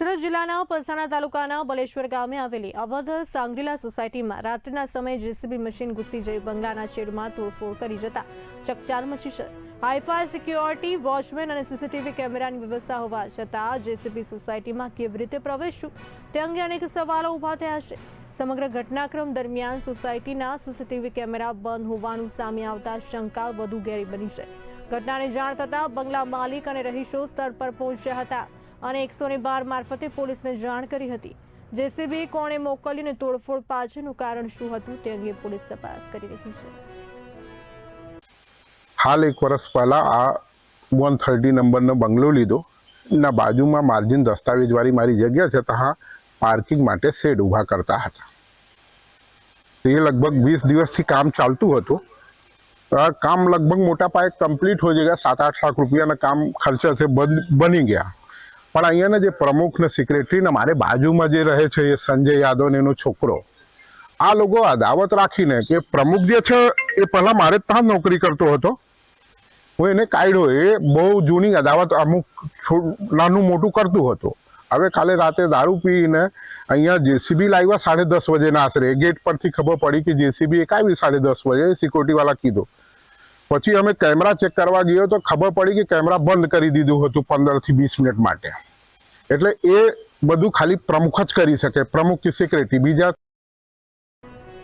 સુરત જિલ્લાના પલસાણા તાલુકાના બલેશ્વર ગામે આવેલી અવધ સાંગરીલા સોસાયટીમાં રાત્રિના સમયે જેસીબી મશીન ઘૂસી જઈ બંગલાના શેડમાં તોડફોડ કરી જતા ચકચાર મચી છે। હાઈફાઈ સિક્યોરિટી વોચમેન અને સીસીટીવી કેમેરાની વ્યવસ્થા હોવા છતાં જેસીબી સોસાયટીમાં કેવી રીતે પ્રવેશ્યું તે અંગે અનેક સવાલો ઉભા થયા છે। સમગ્ર ઘટનાક્રમ દરમિયાન સોસાયટીના સીસીટીવી કેમેરા બંધ હોવાનું સામે આવતા શંકા વધુ ઘેરી બની છે। ઘટનાની જાણ થતાં બંગલા માલિક અને રહીશો સ્થળ પર પહોંચ્યા હતા અને 112 મારફતે પોલીસને જાણ કરી હતી। જેસીબી કોણે મોકલીને તોડફોડ પાછળનું કારણ શું હતું તે અંગે પોલીસ તપાસ કરી રહી છે। हाल एक वर्ष पहला आ 130 नंबर बंगलो लीधो ना बाजू में मार्जिन दस्तावेज वाली मारी जगह है तहाँ पार्किंग माटे शेड उभा करता था। ये लगभग 20 दिवस थी काम चालतु हतुं। काम लगभग मोटा पाये कम्प्लीट हो जाएगा। 7-8 लाख रुपया काम खर्चा से बनी गया। पण अहींयाना जे प्रमुख ने सेक्रेटरी ने मारे बाजू में जे रहे छे संजय यादव ने एनो छोकरो आ लोगो अदावत राखीने के प्रमुख जे छे ए पहला मारे ता नौकरी करतो हतो। हूँ एने काढ्यो। ए बहु जूनी अदावत अमुक नानु मोटू करतुं हतुं। हवे काले राते दारू पीने अहींया जेसीबी लाव्या 10:30 बजे ना आसरे। गेट परथी खबर पड़ी कि जेसीबी एक आवी 10:30 बजे। सिक्योरिटी वाला कीधुं। पछी अमे कैमरा चेक करवा गयो तो खबर पड़ी कि कैमरा बंद करी दीधुं हतुं 15 થી 20 मिनिट माटे। એટલે એ બધું ખાલી પ્રમુખ જ કરી શકે, પ્રમુખ કે સેક્રેટરી, બીજા